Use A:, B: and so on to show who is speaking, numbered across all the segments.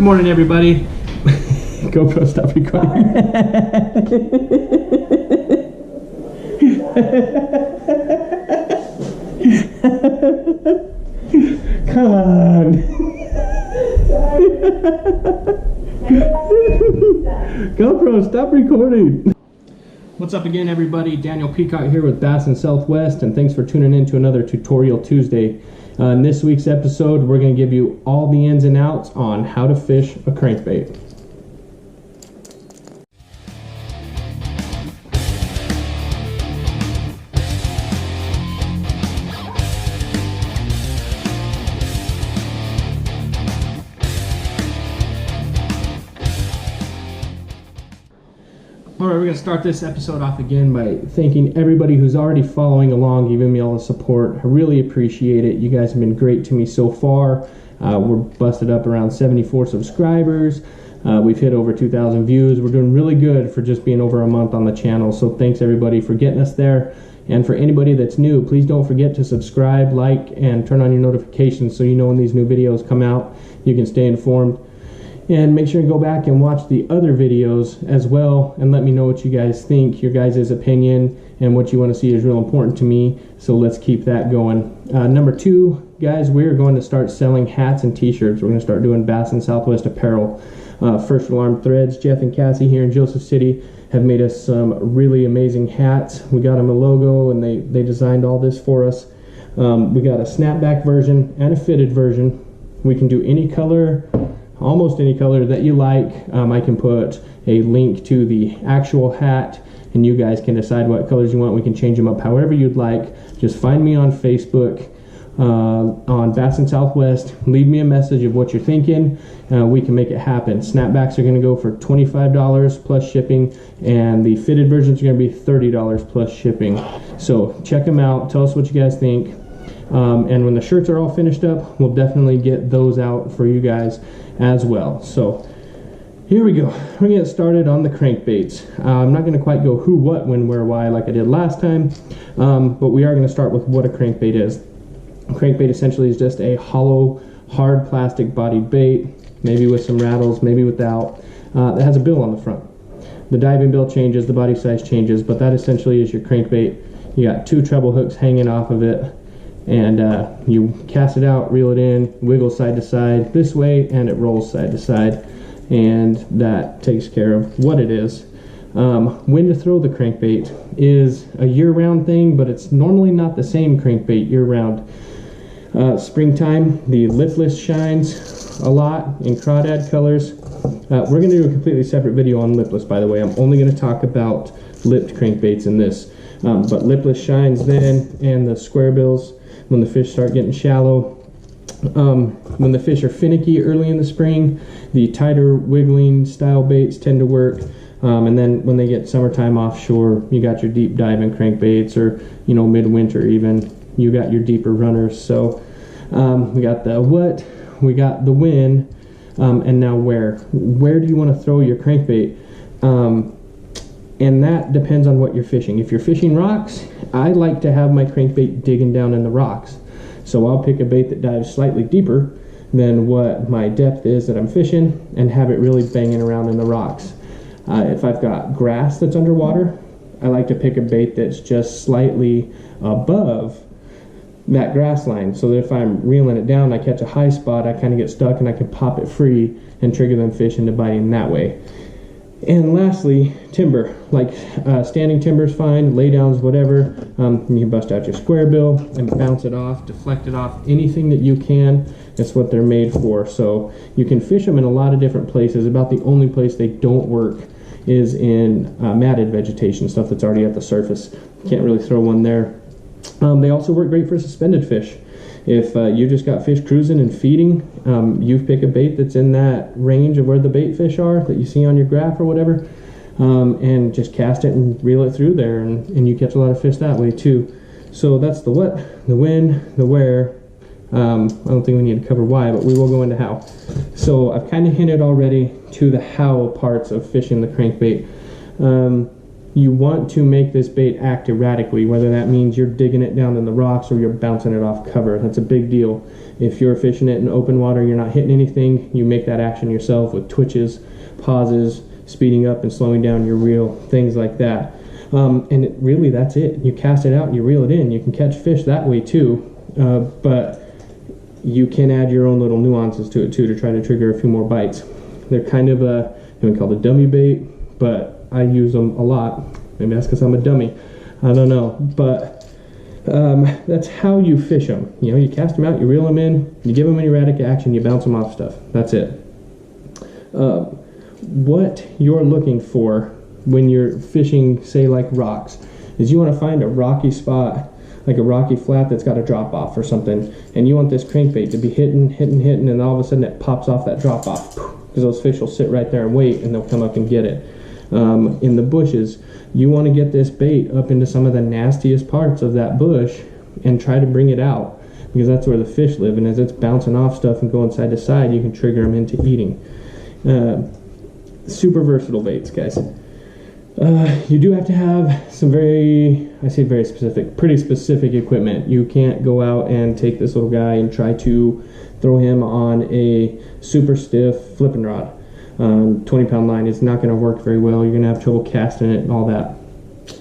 A: Good morning, everybody. GoPro, stop recording. Come on. GoPro, stop recording. What's up again, everybody? Daniel Peacock here with Bass and Southwest, and thanks for tuning in to another Tutorial Tuesday. In this week's episode, we're going to give you all the ins and outs on how to fish a crankbait. Alright, we're going to start this episode off again by thanking everybody who's already following along, giving me all the support. I really appreciate it. You guys have been great to me so far. We're busted up around 74 subscribers. We've hit over 2,000 views. We're doing really good for just being over a month on the channel. So thanks everybody for getting us there. And for anybody that's new, please don't forget to subscribe, like, and turn on your notifications so you know when these new videos come out. You can stay informed. And make sure to go back and watch the other videos as well and let me know what you guys think. Your guys' opinion and what you want to see is real important to me, so let's keep that going. Number 2, guys, we're going to start selling hats and t-shirts. We're going to start doing Bass and Southwest apparel. First Alarm Threads, Jeff and Cassie here in Joseph City have made us some really amazing hats. We got them a logo and they designed all this for us. We got a snapback version and a fitted version. We can do any color, almost any color that you like. I can put a link to the actual hat and you guys can decide what colors you want. We can change them up however you'd like. Just find me on Facebook on Bass and Southwest. Leave me a message of what you're thinking. We can make it happen. Snapbacks are going to go for $25 plus shipping, and the fitted versions are going to be $30 plus shipping. So check them out. Tell us what you guys think. And when the shirts are all finished up, we'll definitely get those out for you guys as well. So here we go. We're going to get started on the crankbaits. I'm not going to quite go who, what, when, where, why like I did last time, but we are going to start with what a crankbait is. A crankbait essentially is just a hollow, hard plastic bodied bait, maybe with some rattles, maybe without, that has a bill on the front. The diving bill changes, the body size changes, but that essentially is your crankbait. You got 2 treble hooks hanging off of it, and you cast it out, reel it in, wiggle side to side this way, and it rolls side to side, and that takes care of what it is. When to throw the crankbait is a year-round thing, but it's normally not the same crankbait year-round. Springtime, the lipless shines a lot in crawdad colors. We're going to do a completely separate video on lipless, by the way. I'm only going to talk about lipped crankbaits in this. But lipless shines then, and the square bills when the fish start getting shallow. When the fish are finicky early in the spring, the tighter wiggling style baits tend to work. And then when they get summertime offshore, you got your deep diving crankbaits, or midwinter even, you got your deeper runners. So we got the what, we got the when, and now where do you want to throw your crankbait? And that depends on what you're fishing. If you're fishing rocks, I like to have my crankbait digging down in the rocks. So I'll pick a bait that dives slightly deeper than what my depth is that I'm fishing and have it really banging around in the rocks. If I've got grass that's underwater, I like to pick a bait that's just slightly above that grass line, so that if I'm reeling it down, I catch a high spot, I kind of get stuck and I can pop it free and trigger them fish into biting that way. And lastly, timber, like standing timber is fine, laydowns, whatever. You can bust out your square bill and bounce it off, deflect it off, anything that you can. That's what they're made for. So you can fish them in a lot of different places. About the only place they don't work is in matted vegetation, stuff that's already at the surface. Can't really throw one there. They also work great for suspended fish. If you just got fish cruising and feeding, you pick a bait that's in that range of where the bait fish are that you see on your graph or whatever, and just cast it and reel it through there, and you catch a lot of fish that way too. So that's the what, the when, the where. I don't think we need to cover why, but we will go into how. So I've kind of hinted already to the how parts of fishing the crankbait. you want to make this bait act erratically, whether that means you're digging it down in the rocks or you're bouncing it off cover. That's a big deal. If you're fishing it in open water, you're not hitting anything, you make that action yourself with twitches, pauses, speeding up and slowing down your reel, things like that. Really, that's it. You cast it out and you reel it in. You can catch fish that way too, but you can add your own little nuances to it too to try to trigger a few more bites. They're kind of called a dummy bait, but I use them a lot. Maybe that's because I'm a dummy. I don't know, but that's how you fish them. You know, you cast them out, you reel them in, you give them an erratic action, you bounce them off stuff. That's it. What you're looking for when you're fishing, say like rocks, is you want to find a rocky spot, like a rocky flat that's got a drop off or something, and you want this crankbait to be hitting, and all of a sudden it pops off that drop off, because those fish will sit right there and wait, and they'll come up and get it. In the bushes, you want to get this bait up into some of the nastiest parts of that bush and try to bring it out, because that's where the fish live, and as it's bouncing off stuff and going side to side, you can trigger them into eating. Super versatile baits, guys. You do have to have some pretty specific equipment. You can't go out and take this little guy and try to throw him on a super stiff flipping rod. 20-pound line is not going to work very well. You're going to have trouble casting it and all that.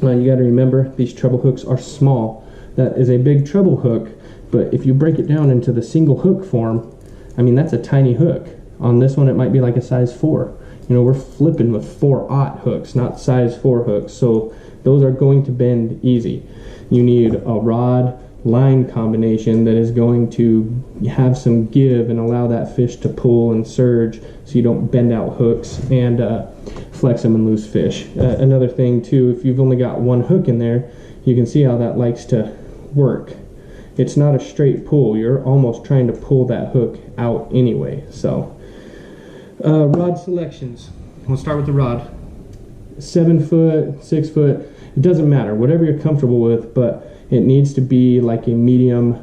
A: You got to remember, these treble hooks are small. That is a big treble hook, but if you break it down into the single hook form, I mean, that's a tiny hook. On this one, it might be like a size 4. You know, we're flipping with 4/0 hooks, not size 4 hooks, so those are going to bend easy. You need a rod-line combination that is going to have some give and allow that fish to pull and surge so you don't bend out hooks and flex them and lose fish. Another thing, too, if you've only got one hook in there, you can see how that likes to work. It's not a straight pull. You're almost trying to pull that hook out anyway, so... rod selections. We'll start with the rod. 7 foot, 6 foot, it doesn't matter, whatever you're comfortable with, but it needs to be like a medium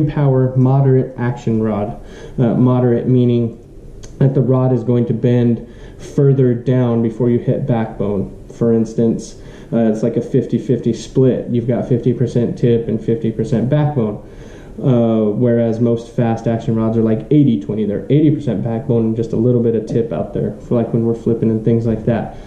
A: power, moderate action rod. Moderate meaning that the rod is going to bend further down before you hit backbone. For instance, it's like a 50-50 split. You've got 50% tip and 50% backbone. Whereas most fast action rods are like 80-20. They're 80% backbone and just a little bit of tip out there for like when we're flipping and things like that.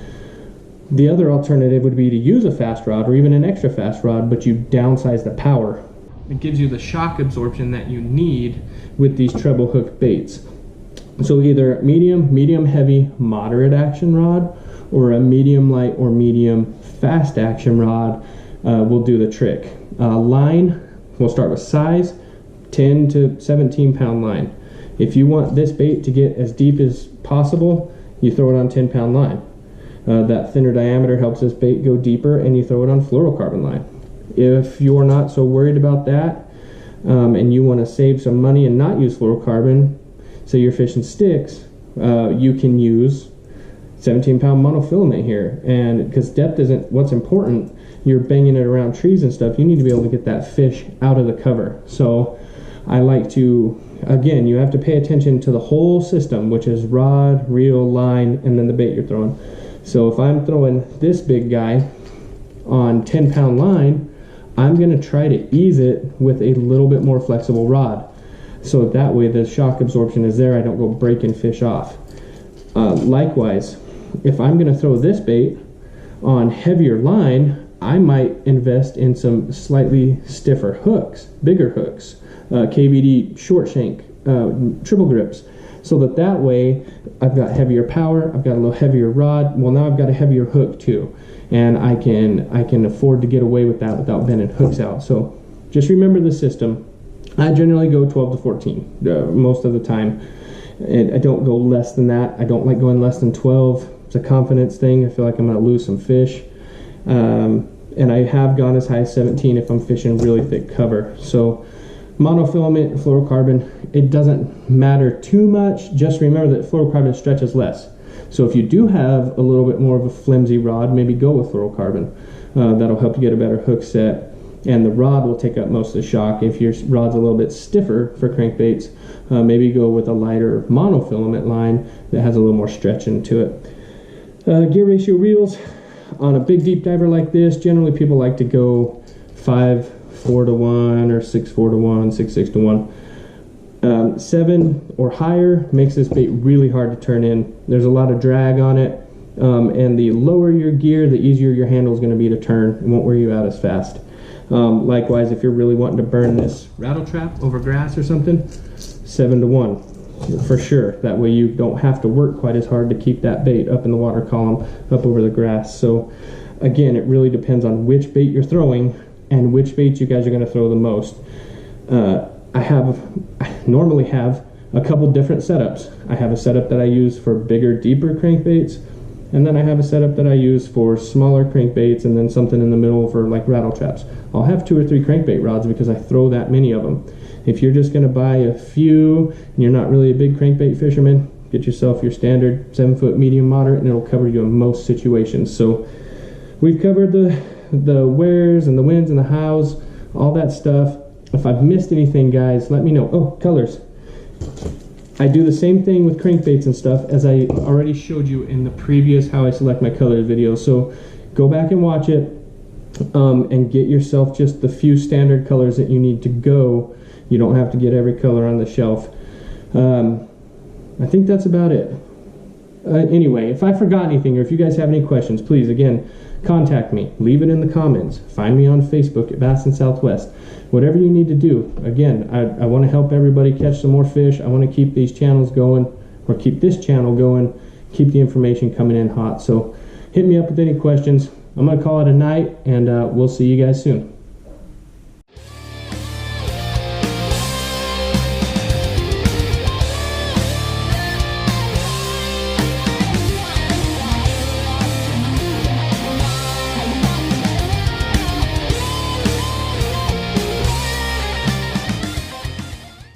A: The other alternative would be to use a fast rod or even an extra fast rod, but you downsize the power. It gives you the shock absorption that you need with these treble hook baits. So either medium heavy, moderate action rod, or a medium light or medium fast action rod will do the trick. Line, we'll start with size. 10 to 17 pound line. If you want this bait to get as deep as possible, you throw it on 10-pound line. That thinner diameter helps this bait go deeper, and you throw it on fluorocarbon line. If you're not so worried about that, and you want to save some money and not use fluorocarbon, say you're fishing sticks, you can use 17-pound monofilament here. And because depth isn't what's important, you're banging it around trees and stuff, you need to be able to get that fish out of the cover. So I like to, again, you have to pay attention to the whole system, which is rod, reel, line, and then the bait you're throwing. So if I'm throwing this big guy on 10-pound line, I'm going to try to ease it with a little bit more flexible rod. So that way the shock absorption is there, I don't go breaking fish off. Likewise, if I'm going to throw this bait on heavier line, I might invest in some slightly stiffer hooks, bigger hooks, KVD short shank, triple grips, so that way I've got heavier power, I've got a little heavier rod. Well, now I've got a heavier hook too, and I can afford to get away with that without bending hooks out. So just remember the system. I generally go 12 to 14 most of the time, and I don't go less than that. I don't like going less than 12. It's a confidence thing. I feel like I'm going to lose some fish. And I have gone as high as 17 if I'm fishing really thick cover. So monofilament, fluorocarbon, it doesn't matter too much. Just remember that fluorocarbon stretches less. So if you do have a little bit more of a flimsy rod, maybe go with fluorocarbon. That'll help you get a better hook set, and the rod will take up most of the shock. If your rod's a little bit stiffer for crankbaits, maybe go with a lighter monofilament line that has a little more stretch into it. Gear ratio reels, on a big deep diver like this, generally people like to go 5-4 to 1 or 6-4 to 1, 6-6 to 1. 7 or higher makes this bait really hard to turn in. There's a lot of drag on it, and the lower your gear, the easier your handle is going to be to turn. It won't wear you out as fast. Likewise, if you're really wanting to burn this rattle trap over grass or something, 7 to 1 for sure. That way you don't have to work quite as hard to keep that bait up in the water column, up over the grass. So again, it really depends on which bait you're throwing and which baits you guys are going to throw the most. I normally have a couple different setups. I have a setup that I use for bigger, deeper crankbaits, and then I have a setup that I use for smaller crankbaits, and then something in the middle for like rattle traps. I'll have 2 or 3 crankbait rods because I throw that many of them. If you're just going to buy a few and you're not really a big crankbait fisherman, get yourself your standard 7-foot medium moderate, and it'll cover you in most situations. So we've covered the wheres and the whens and the hows, all that stuff. If I've missed anything, guys, let me know. Oh, colors. I do the same thing with crankbaits and stuff as I already showed you in the previous how I select my colors video. So go back and watch it, and get yourself just the few standard colors that you need to go. You don't have to get every color on the shelf. I think that's about it. Anyway, if I forgot anything or if you guys have any questions, please, again, contact me. Leave it in the comments. Find me on Facebook at Bass in Southwest. Whatever you need to do. Again, I want to help everybody catch some more fish. I want to keep these channels going, or keep this channel going, keep the information coming in hot. So hit me up with any questions. I'm going to call it a night, and we'll see you guys soon.